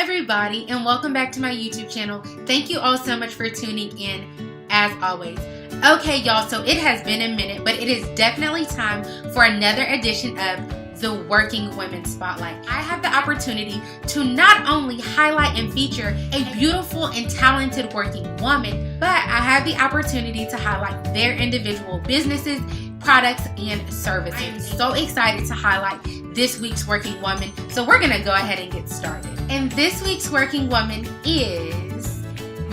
everybody, and welcome back to my YouTube channel. Thank you all so much for tuning in, as always. Okay, y'all, so it has been a minute, but it is definitely time for another edition of the Working Women Spotlight. I have the opportunity to not only highlight and feature a beautiful and talented working woman, but I have the opportunity to highlight their individual businesses, products, and services. I am so excited to highlight this week's working woman, so we're gonna go ahead and get started. And this week's working woman is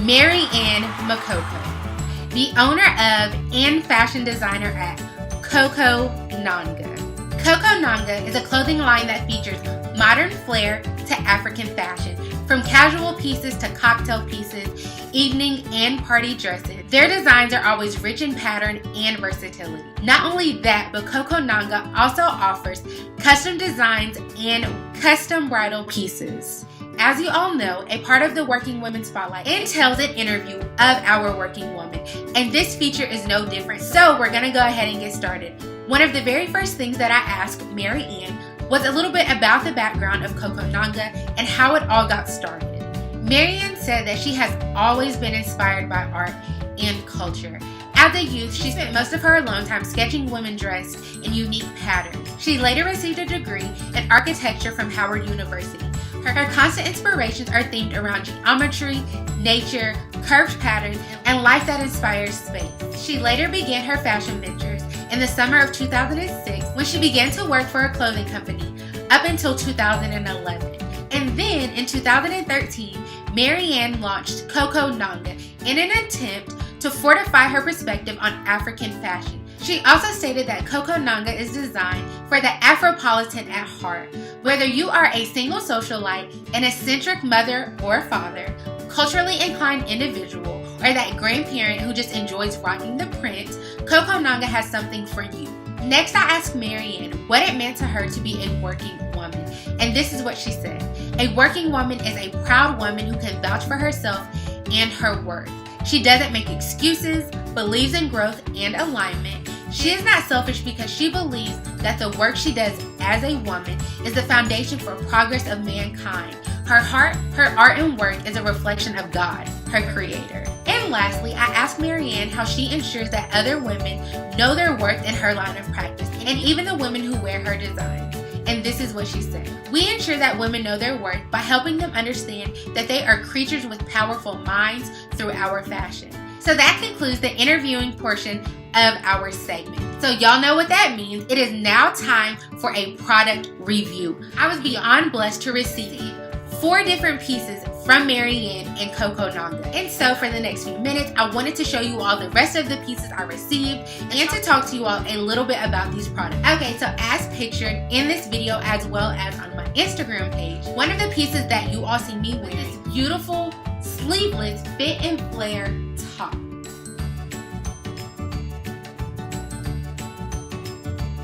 Mary Ann Makoko, the owner of and fashion designer at Koko Nanga. Koko Nanga is a clothing line that features modern flair to African fashion, from casual pieces to cocktail pieces, evening and party dresses. Their designs are always rich in pattern and versatility. Not only that, but Koko Nanga also offers custom designs and custom bridal pieces. As you all know, a part of the Working Women Spotlight entails an interview of our working woman, and this feature is no different, so we're gonna go ahead and get started. One of the very first things that I asked Mary Ann was a little bit about the background of Koko Nanga and how it all got started. Mary Ann said that she has always been inspired by art and culture. As a youth, she spent most of her alone time sketching women dressed in unique patterns. She later received a degree in architecture from Howard University. Her constant inspirations are themed around geometry, nature, curved patterns, and life that inspires space. She later began her fashion ventures in the summer of 2006 when she began to work for a clothing company up until 2011. And then in 2013, Mary Ann launched Koko Nanga in an attempt to fortify her perspective on African fashion. She also stated that Koko Nanga is designed for the Afropolitan at heart. Whether you are a single socialite, an eccentric mother or father, culturally inclined individual, or that grandparent who just enjoys rocking the print, Koko Nanga has something for you. Next, I asked Mary Ann what it meant to her to be a working woman, and this is what she said. A working woman is a proud woman who can vouch for herself and her worth. She doesn't make excuses, believes in growth and alignment. She is not selfish because she believes that the work she does as a woman is the foundation for progress of mankind. Her heart, her art and work is a reflection of God, her creator. And lastly, I asked Mary Ann how she ensures that other women know their worth in her line of practice, and even the women who wear her designs. And this is what she said. We ensure that women know their worth by helping them understand that they are creatures with powerful minds through our fashion. So that concludes the interviewing portion of our segment. So y'all know what that means. It is now time for a product review. I was beyond blessed to receive 4 different pieces from Mary Ann and Koko Nanga. And so for the next few minutes, I wanted to show you all the rest of the pieces I received and to talk to you all a little bit about these products. Okay, so as pictured in this video as well as on my Instagram page, one of the pieces that you all see me with is beautiful, sleeveless, fit and flare top.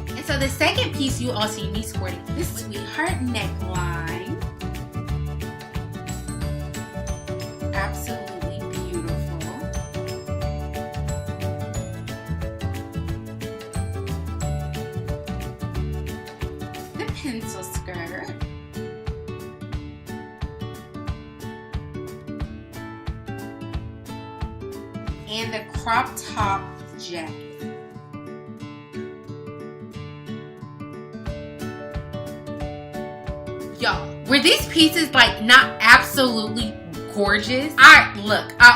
And so the second piece you all see me sporting this sweetheart neckline. Absolutely beautiful. The pencil skirt. And the crop top jacket. Y'all, were these pieces like not absolutely gorgeous? I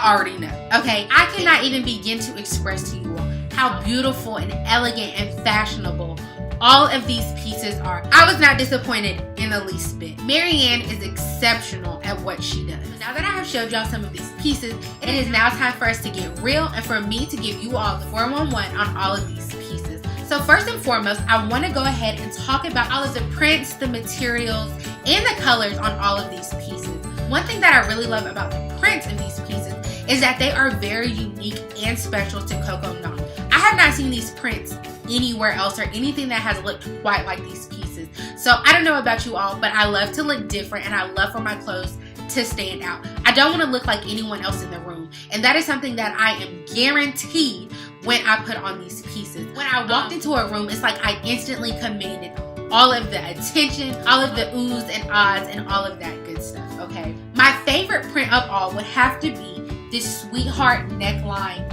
already know. Okay, I cannot even begin to express to you all how beautiful and elegant and fashionable all of these pieces are. I was not disappointed in the least bit. Mary Ann is exceptional at what she does. Now that I have showed y'all some of these pieces, it is now time for us to get real and for me to give you all the 411 on all of these pieces. So first and foremost, I want to go ahead and talk about all of the prints, the materials, and the colors on all of these pieces. One thing that I really love about the prints in these pieces is that they are very unique and special to Koko Nanga. I have not seen these prints anywhere else or anything that has looked quite like these pieces. So I don't know about you all, but I love to look different and I love for my clothes to stand out. I don't want to look like anyone else in the room, and that is something that I am guaranteed when I put on these pieces. When I walked into a room, it's like I instantly commanded all of the attention, all of the oohs and ahs, and all of that good stuff. okay? My favorite print of all would have to be this sweetheart neckline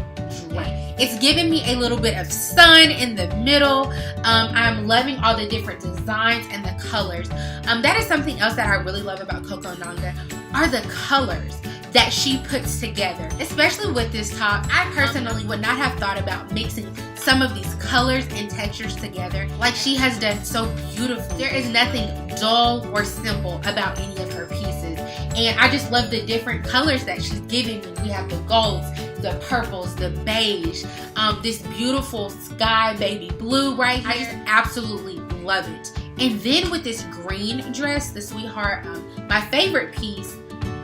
dress. It's giving me a little bit of sun in the middle. I'm loving all the different designs and the colors. That is something else that I really love about Koko Nanga, are the colors that she puts together. Especially with this top, I personally would not have thought about mixing some of these colors and textures together like she has done so beautifully. There is nothing dull or simple about any of her pieces, and I just love the different colors that she's giving me. We have the golds, the purples, the beige, this beautiful sky baby blue right here. I just absolutely love it. And then with this green dress, the sweetheart, my favorite piece,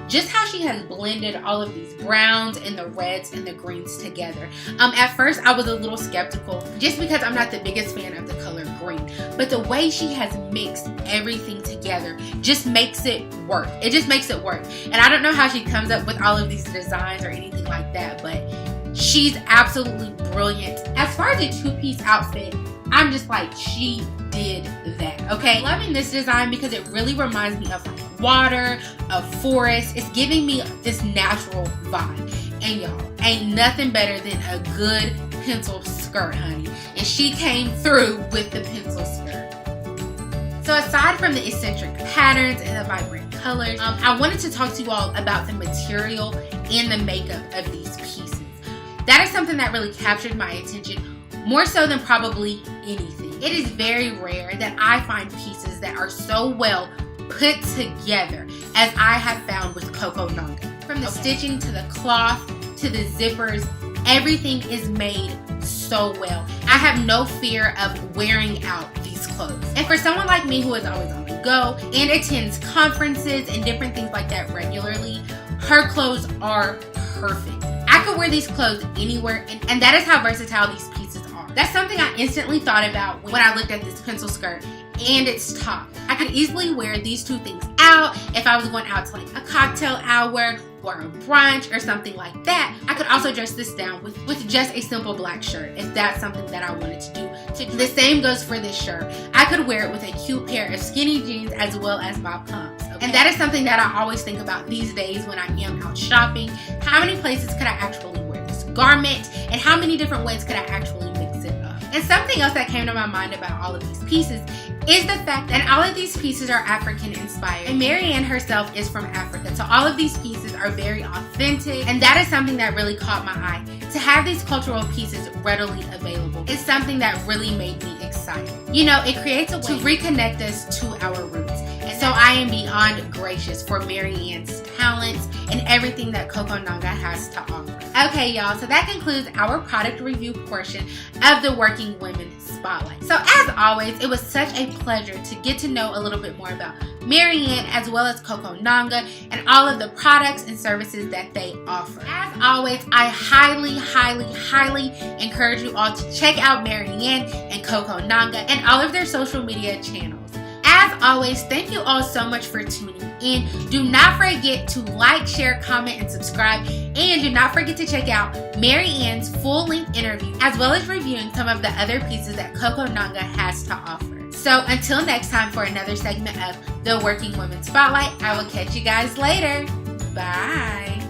just how she has blended all of these browns and the reds and the greens together. At first I was a little skeptical just because I'm not the biggest fan of the color green, but the way she has mixed everything together just makes it work. It just makes it work. And I don't know how she comes up with all of these designs or anything like that, but she's absolutely brilliant. As far as a two-piece outfit, I'm just like, she did that, okay? Loving this design because it really reminds me of like water, of forest. It's giving me this natural vibe. And y'all, ain't nothing better than a good pencil skirt, honey. And she came through with the pencil skirt. So aside from the eccentric patterns and the vibrant colors, I wanted to talk to you all about the material and the makeup of these pieces. That is something that really captured my attention, more so than probably anything. It is very rare that I find pieces that are so well put together as I have found with Koko Nanga. From the stitching to the cloth to the zippers, everything is made so well. I have no fear of wearing out these clothes. And for someone like me who is always on the go and attends conferences and different things like that regularly, her clothes are perfect. I could wear these clothes anywhere, and that is how versatile these pieces are. That's something I instantly thought about when I looked at this pencil skirt and its top. I could easily wear these two things out if I was going out to like a cocktail hour or a brunch or something like that. I could also dress this down with just a simple black shirt if that's something that I wanted to do. The same goes for this shirt. I could wear it with a cute pair of skinny jeans as well as my pumps. Okay? And that is something that I always think about these days when I am out shopping. How many places could I actually wear this garment, and how many different ways could I actually mix it up? And something else that came to my mind about all of these pieces is the fact that all of these pieces are African inspired, and Marianne herself is from Africa, so all of these pieces are very authentic, and that is something that really caught my eye. To have these cultural pieces readily available is something that really made me excited. You know, it creates a way to reconnect us to our roots, and so I am beyond gracious for Marianne's talents and everything that Koko Nanga has to offer. Okay, y'all, so that concludes our product review portion of the Working Women Spotlight. So as always, it was such a pleasure to get to know a little bit more about Marianne as well as Koko Nanga and all of the products and services that they offer. As always, I highly encourage you all to check out Marianne and Koko Nanga and all of their social media channels. As always, thank you all so much for tuning in. Do not forget to like, share, comment, and subscribe. And do not forget to check out Marianne's full-length interview as well as reviewing some of the other pieces that Koko Nanga has to offer. So until next time for another segment of the Working Women Spotlight, I will catch you guys later. Bye.